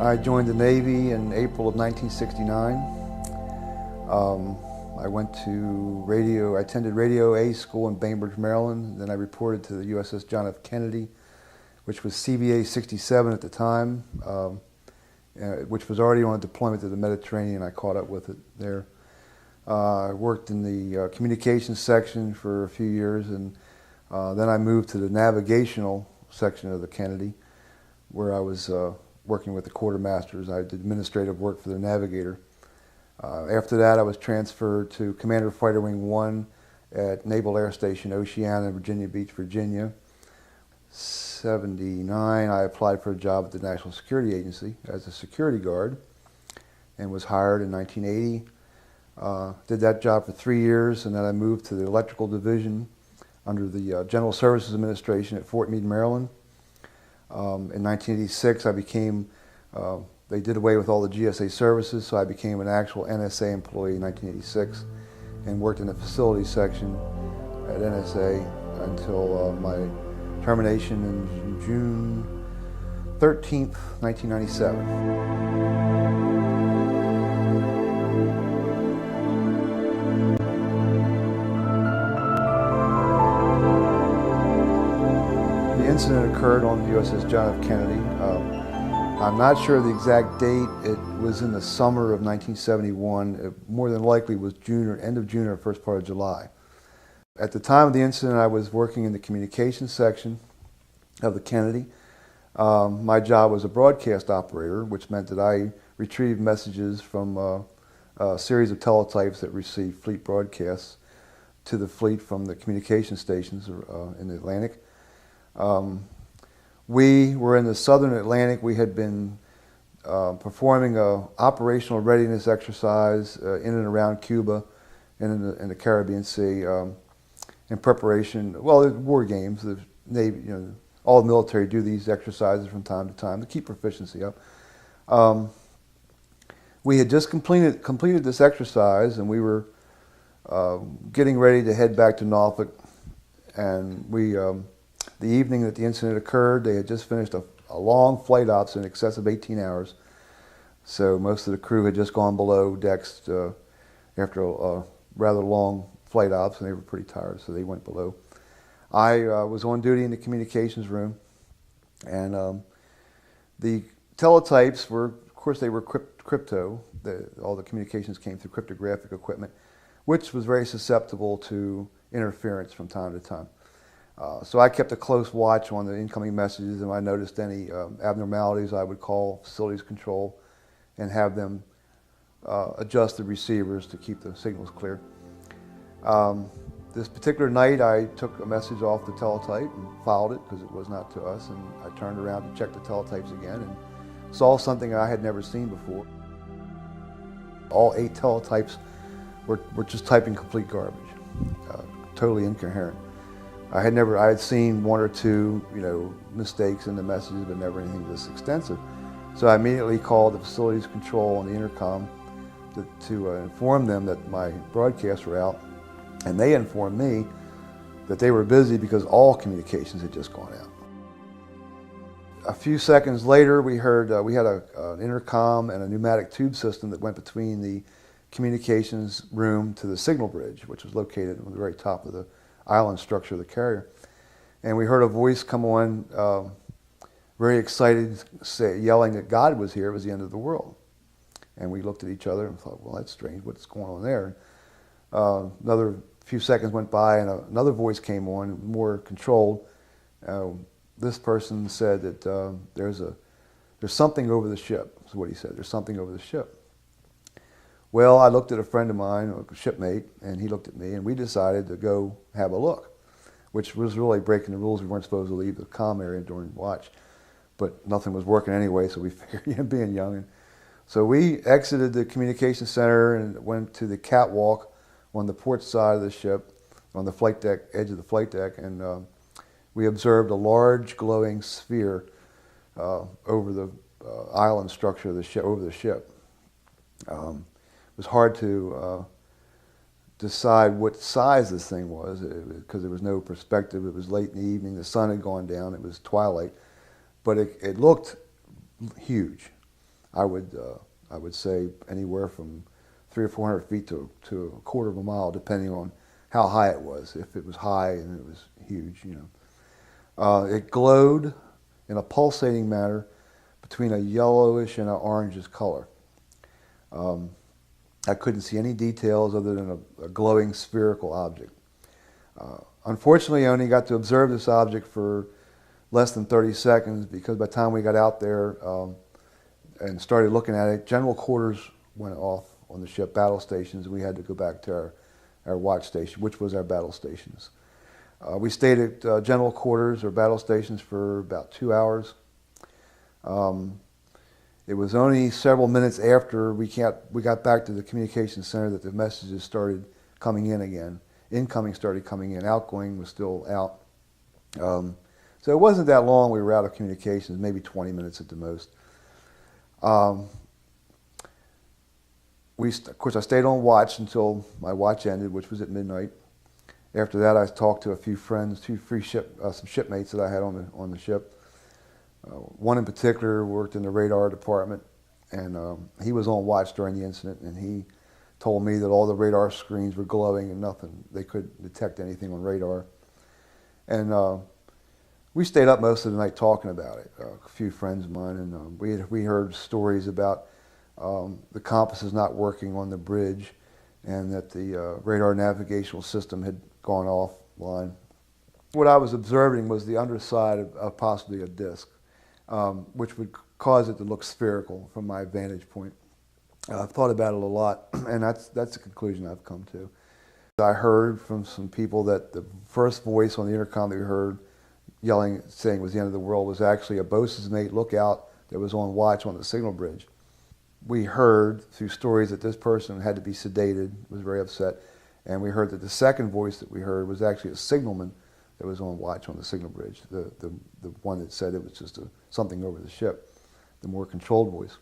I joined the Navy in April of 1969. I went to I attended Radio A school in Bainbridge, Maryland. Then I reported to the USS J.F.K, which was CBA 67 at the time, which was already on a deployment to the Mediterranean. I caught up with it there. I worked in the communications section for a few years, and then I moved to the navigational section of the Kennedy, where I was working with the quartermasters. I did administrative work for the navigator. After that, I was transferred to Commander Fighter Wing 1 at Naval Air Station Oceana in Virginia Beach, Virginia. 1979, I applied for a job at the National Security Agency as a security guard and was hired in 1980. Did that job for 3 years, and then I moved to the electrical division under the General Services Administration at Fort Meade, Maryland. In 1986, I became, they did away with all the GSA services, so I became an actual NSA employee in 1986 and worked in the facilities section at NSA until my termination in June 13th, 1997. The incident occurred on the USS John F. Kennedy. I'm not sure the exact date. It was in the summer of 1971. It more than likely was June or end of June or first part of July. At the time of the incident, I was working in the communications section of the Kennedy. My job was a broadcast operator, which meant that I retrieved messages from a series of teletypes that received fleet broadcasts to the fleet from the communication stations in the Atlantic. We were in the southern Atlantic. We had been performing an operational readiness exercise in and around Cuba and in the Caribbean Sea in preparation. Well, war games. The Navy, all the military do these exercises from time to time to keep proficiency up. We had just completed this exercise, and we were getting ready to head back to Norfolk. And the evening that the incident occurred, they had just finished a long flight ops in excess of 18 hours. So most of the crew had just gone below decks after a rather long flight ops, and they were pretty tired, so they went below. I was on duty in the communications room, and the teletypes were, of course, they were crypto. All the communications came through cryptographic equipment, which was very susceptible to interference from time to time. So I kept a close watch on the incoming messages, and if I noticed any abnormalities, I would call facilities control and have them adjust the receivers to keep the signals clear. This particular night, I took a message off the teletype and filed it because it was not to us, and I turned around to check the teletypes again and saw something I had never seen before. All 8 teletypes were just typing complete garbage, totally incoherent. I had seen 1 or 2, mistakes in the messages, but never anything this extensive. So I immediately called the facilities control on the intercom to inform them that my broadcasts were out, and they informed me that they were busy because all communications had just gone out. A few seconds later, we heard we had an intercom and a pneumatic tube system that went between the communications room to the signal bridge, which was located on the very top of the island structure of the carrier. And we heard a voice come on, very excited, yelling that God was here, it was the end of the world. And we looked at each other and thought, well, that's strange, what's going on there? Another few seconds went by, and another voice came on, more controlled. This person said that there's something over the ship, is what he said. There's something over the ship. Well, I looked at a friend of mine, a shipmate, and he looked at me, and we decided to go have a look, which was really breaking the rules. We weren't supposed to leave the comm area during watch, but nothing was working anyway, so we figured, being young. So we exited the communication center and went to the catwalk on the port side of the ship, on the flight deck, edge of the flight deck, and we observed a large glowing sphere over the island structure of the ship, over the ship. It was hard to decide what size this thing was because there was no perspective. It was late in the evening, the sun had gone down, it was twilight, but it looked huge. I would say anywhere from 300 or 400 feet to a quarter of a mile, depending on how high it was. If it was high and it was huge, you know. It glowed in a pulsating manner between a yellowish and an orangish color. I couldn't see any details other than a glowing spherical object. Unfortunately, I only got to observe this object for less than 30 seconds because by the time we got out there and started looking at it, general quarters went off on the ship, battle stations, and we had to go back to our watch station, which was our battle stations. We stayed at general quarters or battle stations for about 2 hours. It was only several minutes after we got back to the communications center that the messages started coming in again. Incoming started coming in. Outgoing was still out. So it wasn't that long we were out of communications, maybe 20 minutes at the most. Of course, I stayed on watch until my watch ended, which was at midnight. After that, I talked to a few friends, some shipmates that I had on the ship. One in particular worked in the radar department, and he was on watch during the incident, and he told me that all the radar screens were glowing and they couldn't detect anything on radar. And we stayed up most of the night talking about it, a few friends of mine, and we heard stories about the compasses not working on the bridge and that the radar navigational system had gone offline. What I was observing was the underside of possibly a disc, which would cause it to look spherical from my vantage point. I've thought about it a lot, and that's the conclusion I've come to. I heard from some people that the first voice on the intercom that we heard yelling, saying it was the end of the world, was actually a bosun's mate lookout that was on watch on the signal bridge. We heard through stories that this person had to be sedated, was very upset, and we heard that the second voice that we heard was actually a signalman that was on watch on the signal bridge, the one that said it was just something over the ship, the more controlled voice.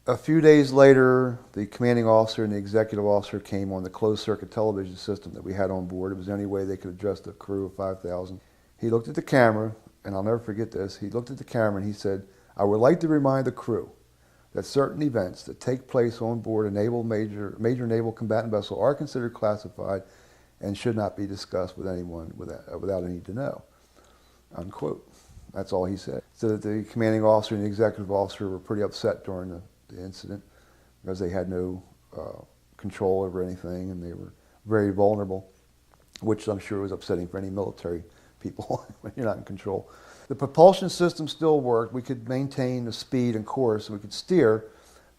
A few days later, the commanding officer and the executive officer came on the closed-circuit television system that we had on board. It was the only way they could address the crew of 5,000. He looked at the camera, and I'll never forget this. He looked at the camera and he said, "I would like to remind the crew that certain events that take place on board a major naval combatant vessel are considered classified and should not be discussed with anyone without any to know." Unquote. That's all he said. So that the commanding officer and the executive officer were pretty upset during the incident because they had no control over anything and they were very vulnerable, which I'm sure was upsetting for any military people when you're not in control. The propulsion system still worked. We could maintain the speed and course, and we could steer,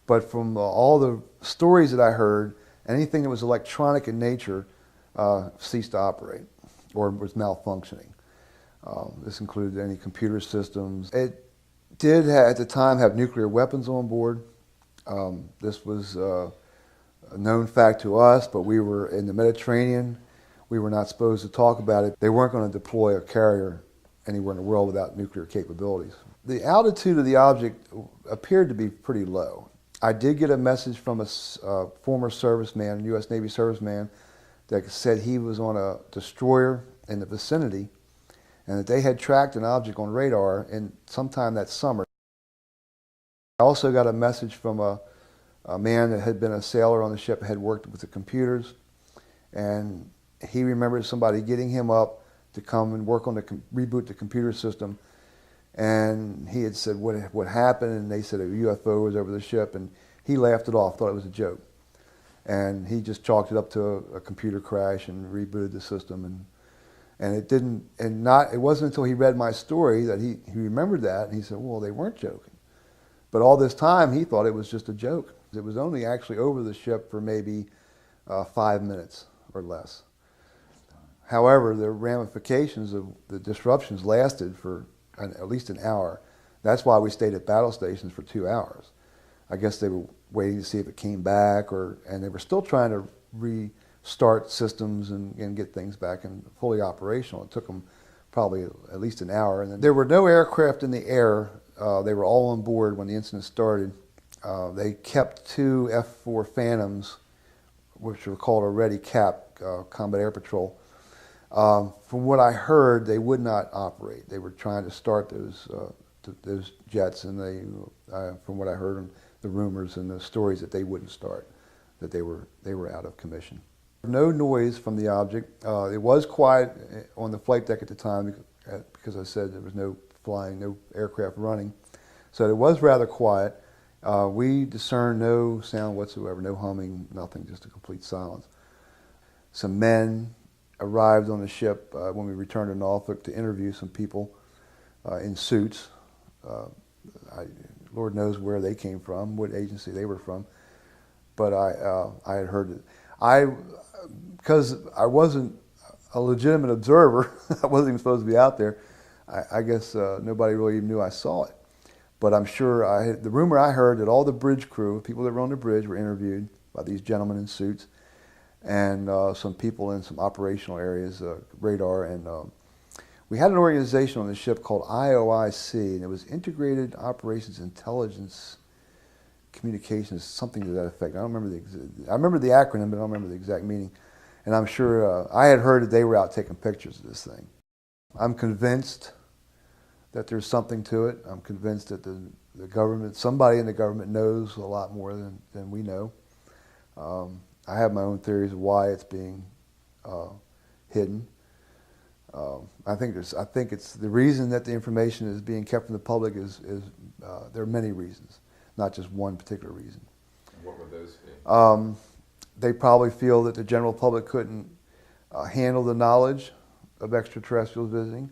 but from all the stories that I heard, anything that was electronic in nature ceased to operate or was malfunctioning. This included any computer systems. It did, at the time, have nuclear weapons on board. This was a known fact to us, but we were in the Mediterranean. We were not supposed to talk about it. They weren't going to deploy a carrier anywhere in the world without nuclear capabilities. The altitude of the object appeared to be pretty low. I did get a message from a former serviceman, U.S. Navy serviceman, that said he was on a destroyer in the vicinity and that they had tracked an object on radar sometime that summer. I also got a message from a man that had been a sailor on the ship, had worked with the computers, and he remembered somebody getting him up to come and work on reboot the computer system. And he had said what happened, and they said a UFO was over the ship, and he laughed it off, thought it was a joke. And he just chalked it up to a computer crash and rebooted the system. And it wasn't until he read my story that he remembered that, and he said, well, they weren't joking. But all this time, he thought it was just a joke. It was only actually over the ship for maybe 5 minutes or less. However, the ramifications of the disruptions lasted for at least an hour. That's why we stayed at battle stations for 2 hours. I guess they were waiting to see if it came back, and they were still trying to restart systems and get things back and fully operational. It took them probably at least an hour. And then there were no aircraft in the air. They were all on board when the incident started. They kept 2 F-4 Phantoms, which were called already CAP, Combat Air Patrol. From what I heard, they would not operate. They were trying to start those those jets, and they, from what I heard, the rumors and the stories that they wouldn't start, that they were out of commission. No noise from the object. It was quiet on the flight deck at the time because I said there was no flying, no aircraft running, so it was rather quiet. We discerned no sound whatsoever, no humming, nothing, just a complete silence. Some men arrived on the ship when we returned to Norfolk to interview some people in suits. Lord knows where they came from, what agency they were from, but I had heard it. Because I wasn't a legitimate observer, I wasn't even supposed to be out there, I guess nobody really even knew I saw it. But I'm sure the rumor I heard that all the bridge crew, people that were on the bridge, were interviewed by these gentlemen in suits, and some people in some operational areas, radar, and we had an organization on the ship called IOIC, and it was Integrated Operations Intelligence Communications, something to that effect. I remember the acronym, but I don't remember the exact meaning. And I'm sure I had heard that they were out taking pictures of this thing. I'm convinced that there's something to it. I'm convinced that the government, somebody in the government knows a lot more than we know. I have my own theories of why it's being hidden. I think it's the reason that the information is being kept from the public is there are many reasons, not just one particular reason. And what would those be? They probably feel that the general public couldn't handle the knowledge of extraterrestrials visiting.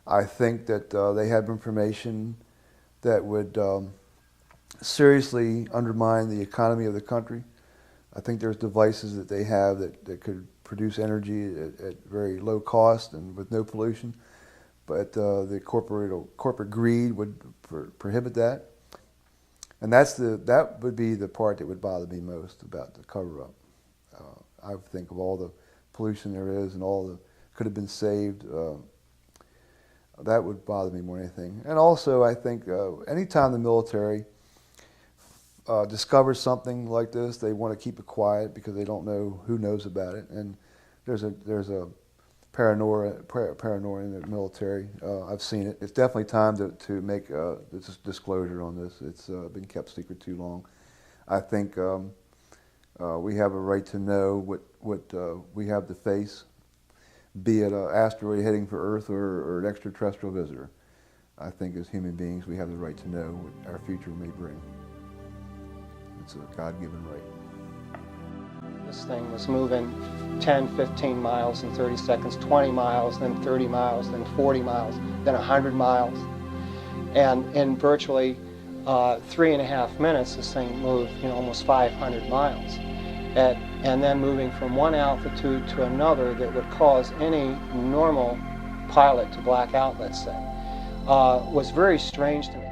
I think that they have information that would seriously undermine the economy of the country. I think there's devices that they have that could produce energy at very low cost and with no pollution, but the corporate greed would prohibit that. And that would be the part that would bother me most about the cover-up. I think of all the pollution there is and all that could have been saved. That would bother me more than anything. And also, I think anytime the military discovers something like this, they want to keep it quiet because they don't know who knows about it. And there's a paranoia in the military. I've seen it. It's definitely time to make this disclosure on this. It's been kept secret too long. I think we have a right to know what we have to face, be it an asteroid heading for Earth or an extraterrestrial visitor. I think as human beings we have the right to know what our future may bring. It's a God-given right. This thing was moving 10, 15 miles in 30 seconds, 20 miles, then 30 miles, then 40 miles, then 100 miles. And in virtually 3.5 minutes, this thing moved almost 500 miles. And then moving from one altitude to another that would cause any normal pilot to black out, let's say, was very strange to me.